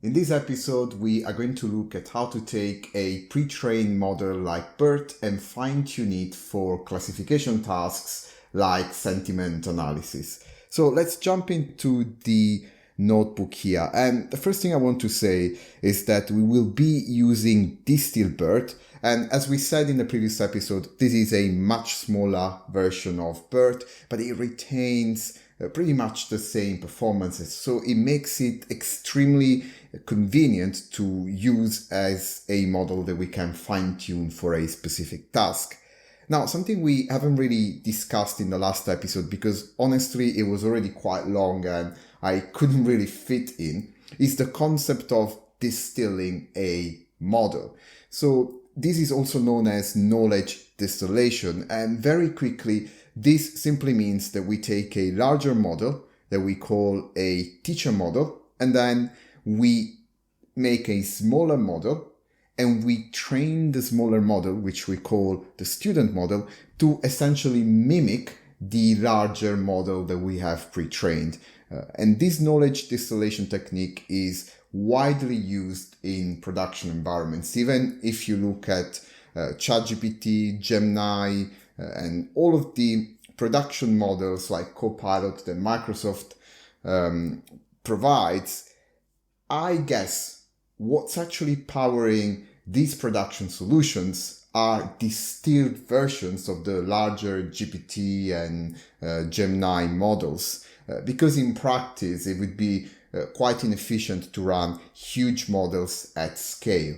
In this episode, we are going to look at how to take a pre-trained model like BERT and fine-tune it for classification tasks like sentiment analysis. So let's jump into the notebook here. And the first thing I want to say is that we will be using DistilBERT. And as we said in the previous episode, this is a much smaller version of BERT, but it retains pretty much the same performances. So it makes it extremely convenient to use as a model that we can fine-tune for a specific task. Now, something we haven't really discussed in the last episode, because honestly, it was already quite long and I couldn't really fit in, is the concept of distilling a model. So this is also known as knowledge distillation. And very quickly, this simply means that we take a larger model that we call a teacher model, and then we make a smaller model and we train the smaller model, which we call the student model, to essentially mimic the larger model that we have pre-trained. And this knowledge distillation technique is widely used in production environments. Even if you look at ChatGPT, Gemini, and all of the production models like Copilot that Microsoft provides, I guess what's actually powering these production solutions are distilled versions of the larger GPT and Gemini models. Because in practice, it would be quite inefficient to run huge models at scale.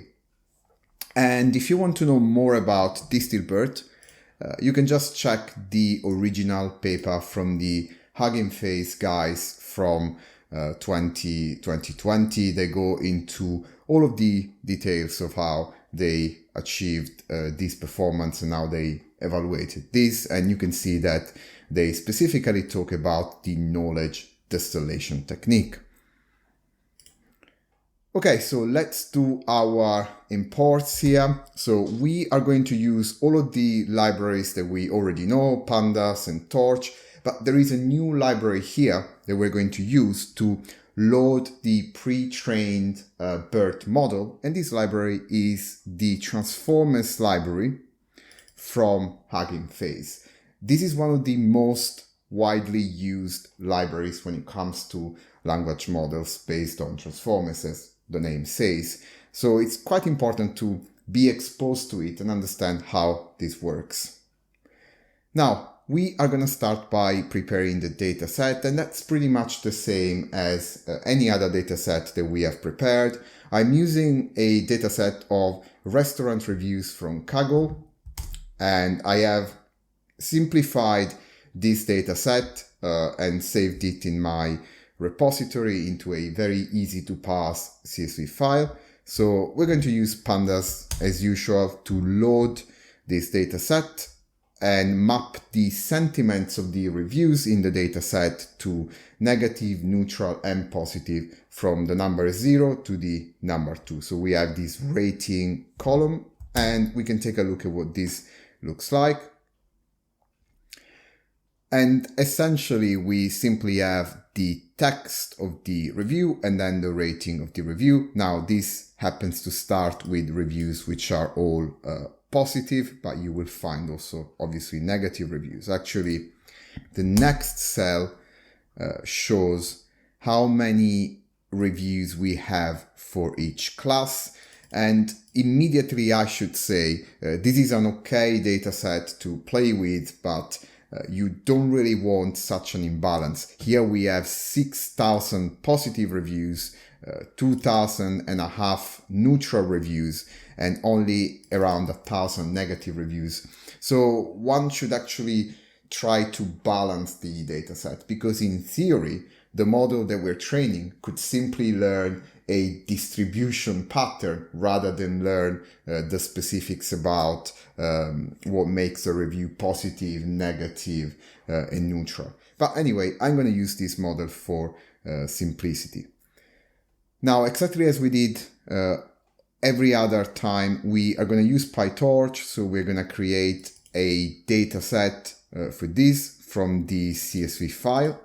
And if you want to know more about DistilBERT, you can just check the original paper from the HuggingFace guys from 2020. They go into all of the details of how they achieved this performance and how they evaluated this. And you can see that they specifically talk about the knowledge distillation technique. Okay, so let's do our imports here. So we are going to use all of the libraries that we already know, pandas and torch, but there is a new library here that we're going to use to load the pre-trained BERT model. And this library is the Transformers library from HuggingFace. This is one of the most widely used libraries when it comes to language models based on transformers, as the name says. So it's quite important to be exposed to it and understand how this works. Now, we are going to start by preparing the dataset, and that's pretty much the same as any other dataset that we have prepared. I'm using a dataset of restaurant reviews from Kaggle, and I have simplified this dataset and saved it in my repository into a very easy to parse CSV file. So we're going to use pandas as usual to load this dataset and map the sentiments of the reviews in the dataset to negative, neutral, and positive from the number 0 to the number 2. So we have this rating column, and we can take a look at what this looks like. And essentially, we simply have the text of the review and then the rating of the review. Now, this happens to start with reviews which are all positive, but you will find also obviously negative reviews. Actually, the next cell shows how many reviews we have for each class. And immediately I should say, this is an okay data set to play with, but you don't really want such an imbalance. Here we have 6,000 positive reviews, 2,500 neutral reviews, and only around 1,000 negative reviews. So one should actually try to balance the dataset, because in theory, the model that we're training could simply learn a distribution pattern rather than learn the specifics about what makes a review positive, negative, and neutral. But anyway, I'm going to use this model for simplicity. Now, exactly as we did every other time, we are going to use PyTorch. So we're going to create a data set for this from the CSV file.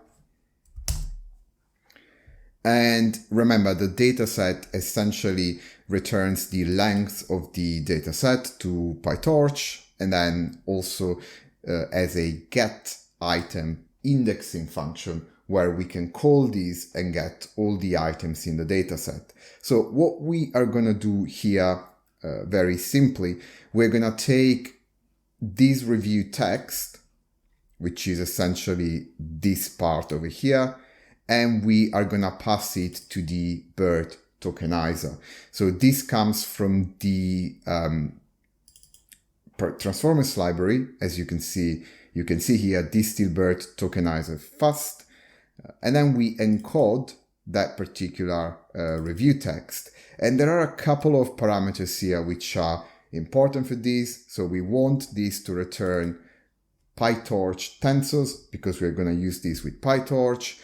And remember, the dataset essentially returns the length of the dataset to PyTorch, and then also as a get item indexing function where we can call these and get all the items in the dataset. So what we are going to do here, very simply, we're going to take this review text, which is essentially this part over here, and we are going to pass it to the BERT tokenizer. So this comes from the Transformers library. As you can see here, DistilBERT tokenizer fast, and then we encode that particular review text. And there are a couple of parameters here which are important for this. So we want this to return PyTorch tensors because we're going to use this with PyTorch.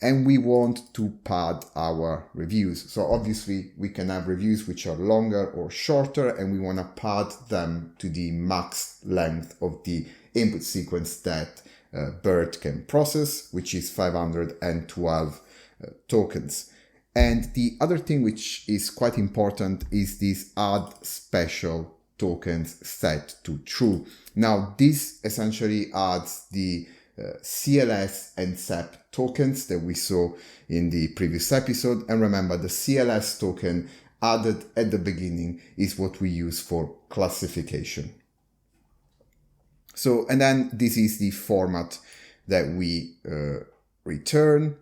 And we want to pad our reviews. So obviously we can have reviews which are longer or shorter, and we want to pad them to the max length of the input sequence that BERT can process, which is 512 tokens. And the other thing which is quite important is this add special tokens set to true. Now this essentially adds the CLS and SEP tokens that we saw in the previous episode. And remember, the CLS token added at the beginning is what we use for classification. So, and then this is the format that we return.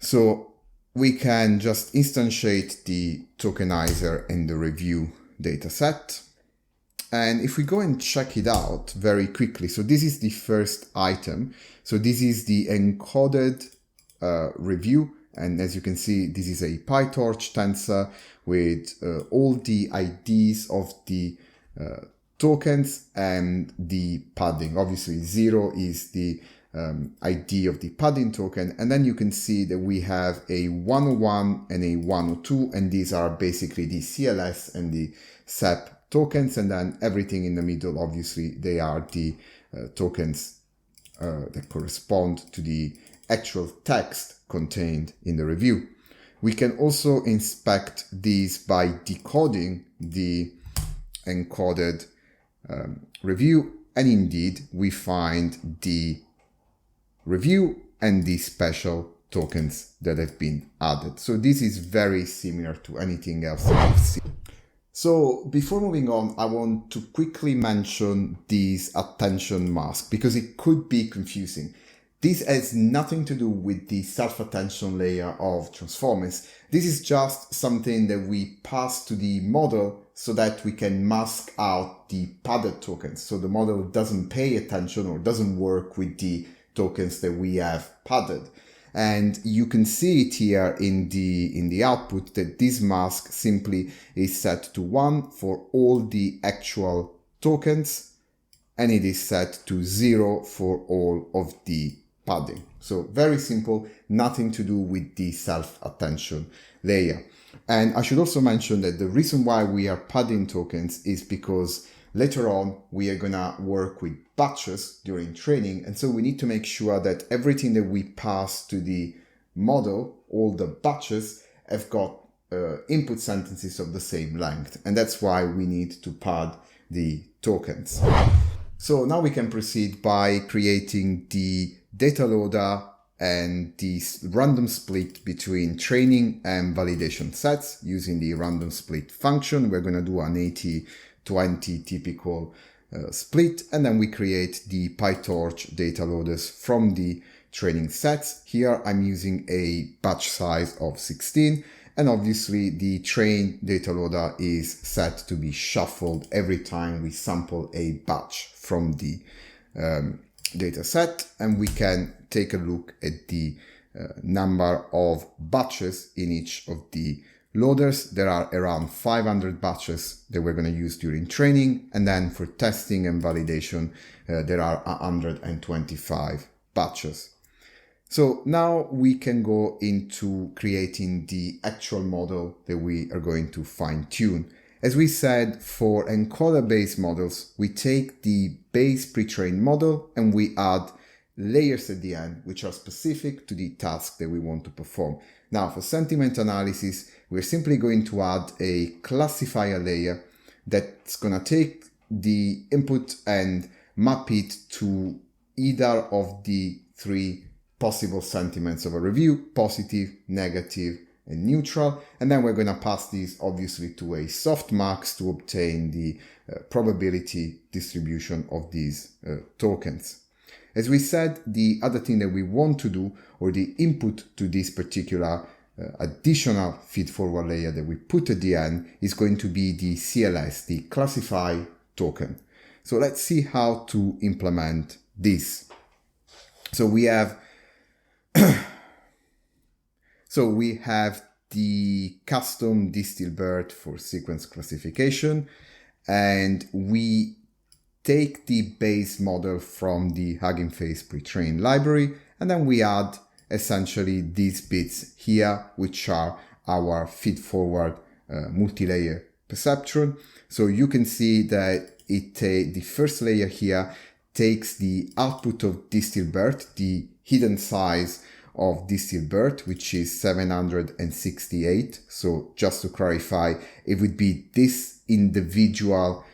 So we can just instantiate the tokenizer in the review dataset. And if we go and check it out very quickly, so this is the first item. So this is the encoded review. And as you can see, this is a PyTorch tensor with all the IDs of the tokens and the padding. Obviously, 0 is the ID of the padding token. And then you can see that we have a 101 and a 102. And these are basically the CLS and the SEP tokens, and then everything in the middle, obviously, they are the tokens that correspond to the actual text contained in the review. We can also inspect these by decoding the encoded review, and indeed we find the review and the special tokens that have been added. So this is very similar to anything else that we've seen. So before moving on, I want to quickly mention this attention mask because it could be confusing. This has nothing to do with the self-attention layer of Transformers. This is just something that we pass to the model so that we can mask out the padded tokens. So the model doesn't pay attention or doesn't work with the tokens that we have padded. And you can see it here in the output that this mask simply is set to 1 for all the actual tokens, and it is set to 0 for all of the padding. So very simple, nothing to do with the self-attention layer. And I should also mention that the reason why we are padding tokens is because later on we are gonna work with batches during training, and so we need to make sure that everything that we pass to the model, all the batches, have got input sentences of the same length, and that's why we need to pad the tokens. So now we can proceed by creating the Dataloader and the random split between training and validation sets using the random split function. We're going to do an 80-20 typical split, and then we create the PyTorch data loaders from the training sets. Here I'm using a batch size of 16, and obviously the train data loader is set to be shuffled every time we sample a batch from the data set, and we can take a look at the number of batches in each of the loaders. There are around 500 batches that we're going to use during training, and then for testing and validation there are 125 batches. So now we can go into creating the actual model that we are going to fine-tune. As we said, for encoder-based models, we take the base pre-trained model and we add layers at the end, which are specific to the task that we want to perform. Now, for sentiment analysis, we're simply going to add a classifier layer that's going to take the input and map it to either of the three possible sentiments of a review: positive, negative, and neutral. And then we're going to pass these obviously to a softmax to obtain the probability distribution of these tokens. As we said, the other thing that we want to do, or the input to this particular additional feed-forward layer that we put at the end, is going to be the CLS, the classify token. So let's see how to implement this. So we have the custom DistilBERT for sequence classification, and we take the base model from the HuggingFace pre-trained library, and then we add essentially these bits here, which are our feed-forward multi-layer perceptron. So you can see that the first layer here takes the output of DistilBERT, the hidden size of DistilBERT, which is 768. So just to clarify, it would be this individual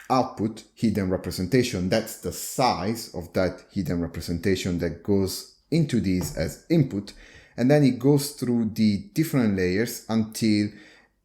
output hidden representation. That's the size of that hidden representation that goes into this as input. And then it goes through the different layers until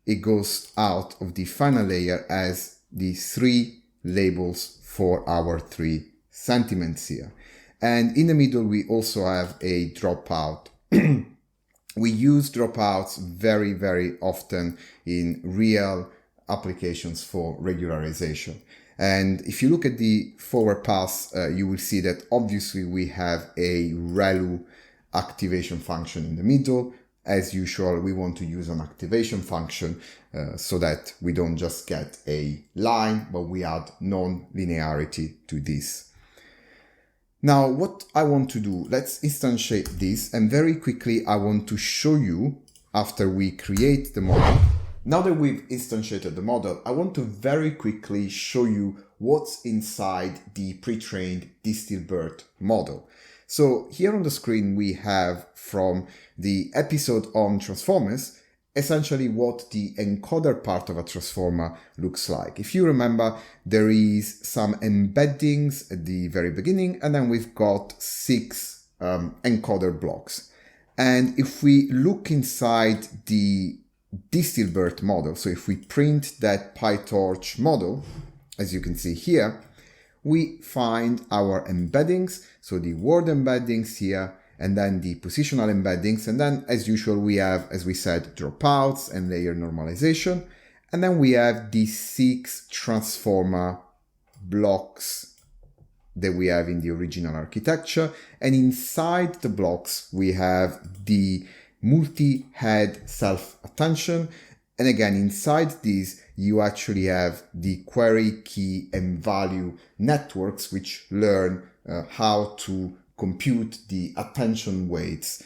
it goes out of the final layer as the three labels for our three sentiments here. And in the middle, we also have a dropout. We use dropouts very, very often in real applications for regularization. And if you look at the forward pass, you will see that obviously we have a ReLU activation function in the middle. As usual, we want to use an activation function so that we don't just get a line, but we add non-linearity to this. Now, what I want to do, let's instantiate this, and very quickly I want to show you, after we create the model. Now that we've instantiated the model, I want to very quickly show you what's inside the pre-trained DistilBERT model. So here on the screen, we have from the episode on transformers, essentially what the encoder part of a transformer looks like. If you remember, there is some embeddings at the very beginning, and then we've got 6 encoder blocks. And if we look inside the DistilBERT model, so if we print that PyTorch model, as you can see here, we find our embeddings, so the word embeddings here, and then the positional embeddings. And then, as usual, we have, as we said, dropouts and layer normalization. And then we have the 6 transformer blocks that we have in the original architecture. And inside the blocks, we have the multi-head self-attention. And again, inside these, you actually have the query, key, and value networks, which learn how to compute the attention weights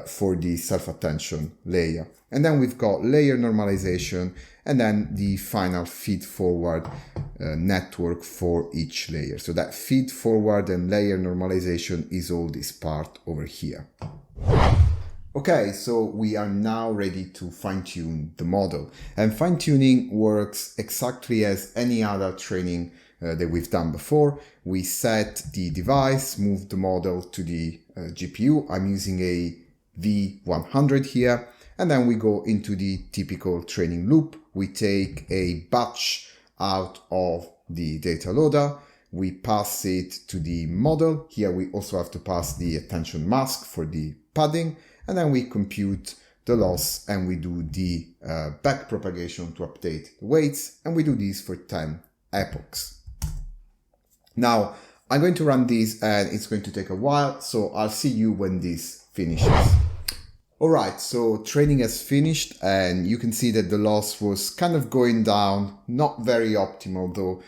for the self-attention layer. And then we've got layer normalization, and then the final feed-forward network for each layer. So that feed-forward and layer normalization is all this part over here. Okay, so we are now ready to fine-tune the model. And fine-tuning works exactly as any other training that we've done before. We set the device, move the model to the GPU. I'm using a V100 here. And then we go into the typical training loop. We take a batch out of the Dataloader. We pass it to the model. Here we also have to pass the attention mask for the padding. And then we compute the loss and we do the backpropagation to update the weights. And we do this for 10 epochs. Now, I'm going to run this and it's going to take a while, so I'll see you when this finishes. All right, so training has finished and you can see that the loss was kind of going down, not very optimal though.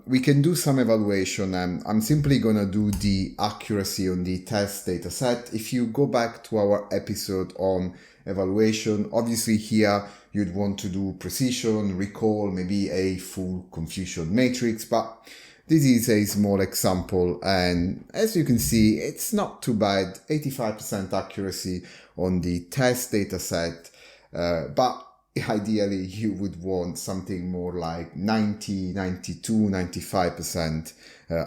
We can do some evaluation and I'm simply going to do the accuracy on the test data set. If you go back to our episode on evaluation, obviously here you'd want to do precision, recall, maybe a full confusion matrix, but this is a small example, and as you can see, it's not too bad, 85% accuracy on the test dataset, but ideally you would want something more like 90, 92, 95%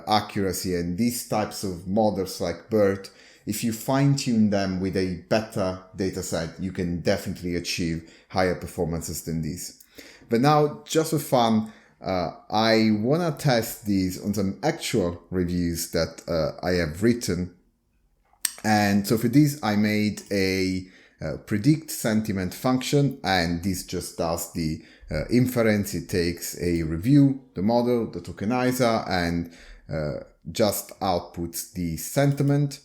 accuracy. And these types of models like BERT, if you fine-tune them with a better dataset, you can definitely achieve higher performances than this. But now, just for fun, I want to test these on some actual reviews that I have written. And so for this, I made a predict sentiment function, and this just does the inference. It takes a review, the model, the tokenizer, and just outputs the sentiment.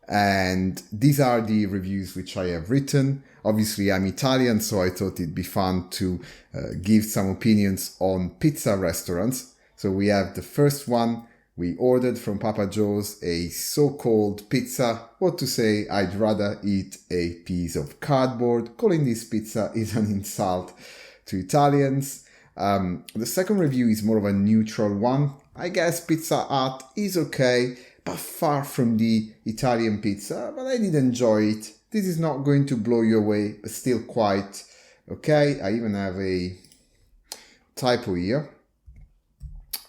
And these are the reviews which I have written. Obviously, I'm Italian, so I thought it'd be fun to give some opinions on pizza restaurants. So we have the first one. We ordered from Papa Joe's a so-called pizza. What to say, I'd rather eat a piece of cardboard. Calling this pizza is an insult to Italians. The second review is more of a neutral one. I guess Pizza Hut is okay, but far from the Italian pizza, but I did enjoy it. This is not going to blow you away, but still quite okay. I even have a typo here.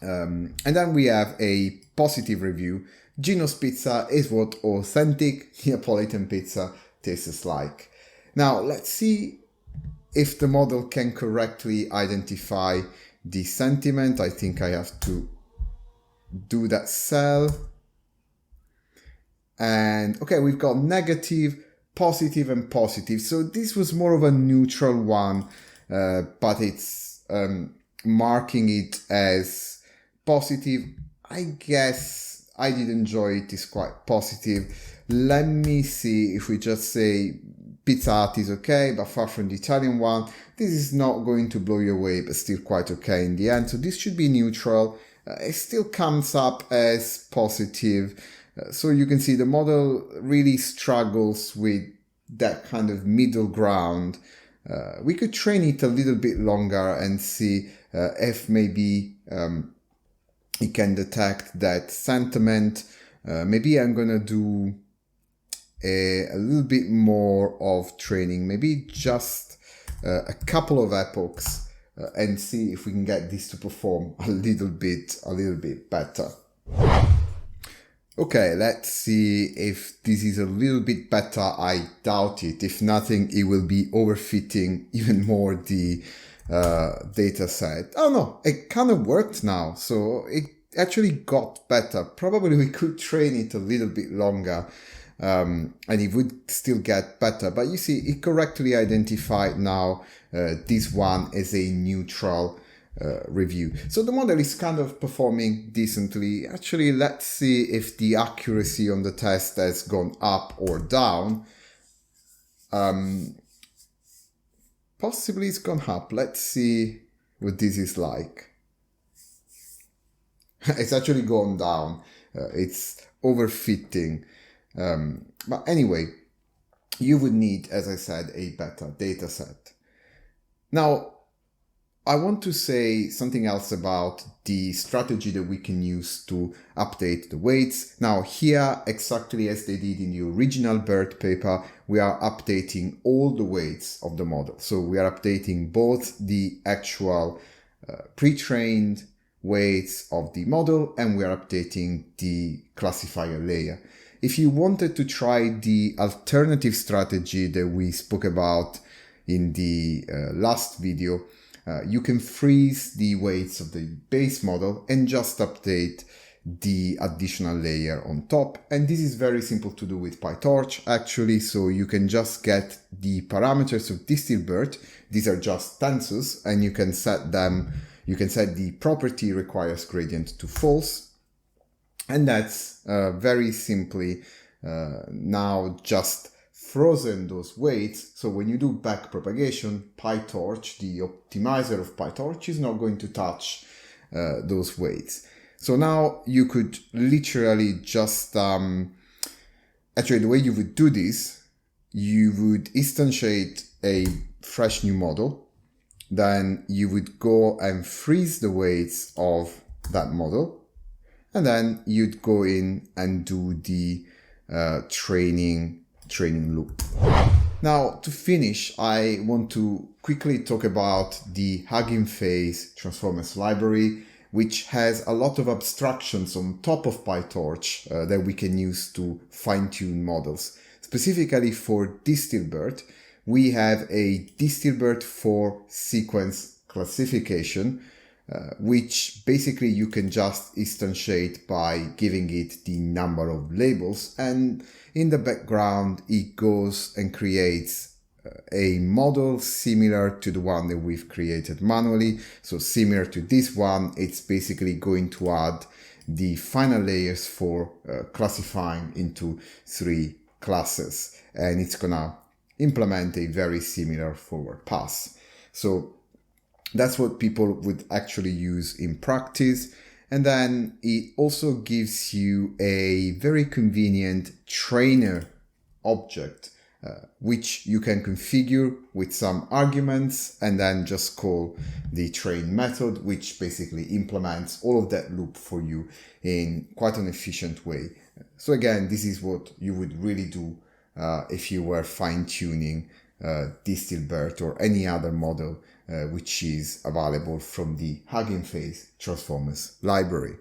And then we have a positive review. Gino's pizza is what authentic Neapolitan pizza tastes like. Now, let's see if the model can correctly identify the sentiment. I think I have to do that cell. And okay, we've got negative, positive, and positive. So this was more of a neutral one, but it's marking it as positive. I guess I did enjoy it. It's quite positive. Let me see if we just say Pizza Hut is okay, but far from the Italian one. This is not going to blow you away, but still quite okay in the end. So this should be neutral. It still comes up as positive. So you can see the model really struggles with that kind of middle ground. We could train it a little bit longer and see if maybe it can detect that sentiment. Maybe I'm gonna do a little bit more of training, maybe just a couple of epochs, and see if we can get this to perform a little bit better. Okay, let's see if this is a little bit better. I doubt it. If nothing, it will be overfitting even more the data set. Oh no, it kind of worked now. So it actually got better. Probably we could train it a little bit longer and it would still get better. But you see, it correctly identified now this one as a neutral review. So the model is kind of performing decently. Actually, let's see if the accuracy on the test has gone up or down. Possibly it's gone up. Let's see what this is like. It's actually gone down. It's overfitting. But anyway, you would need, as I said, a better data set. Now, I want to say something else about the strategy that we can use to update the weights. Now here, exactly as they did in the original BERT paper, we are updating all the weights of the model. So we are updating both the actual pre-trained weights of the model, and we are updating the classifier layer. If you wanted to try the alternative strategy that we spoke about in the last video, you can freeze the weights of the base model and just update the additional layer on top. And this is very simple to do with PyTorch actually. So you can just get the parameters of DistilBERT. These are just tensors, and you can set them. You can set the property requires gradient to false. And that's very simply now just frozen those weights. So when you do back propagation, PyTorch, the optimizer of PyTorch, is not going to touch those weights. So now you could literally just, actually the way you would do this, you would instantiate a fresh new model. Then you would go and freeze the weights of that model. And then you'd go in and do the training loop. Now, to finish, I want to quickly talk about the HuggingFace Transformers library, which has a lot of abstractions on top of PyTorch that we can use to fine-tune models. Specifically for DistilBERT, we have a DistilBERT for sequence classification, which basically you can just instantiate by giving it the number of labels, and in the background it goes and creates a model similar to the one that we've created manually. So similar to this one, it's basically going to add the final layers for classifying into 3 classes, and it's gonna implement a very similar forward pass. So that's what people would actually use in practice. And then it also gives you a very convenient trainer object, which you can configure with some arguments and then just call the train method, which basically implements all of that loop for you in quite an efficient way. So again, this is what you would really do if you were fine-tuning DistilBERT or any other model which is available from the HuggingFace Transformers library.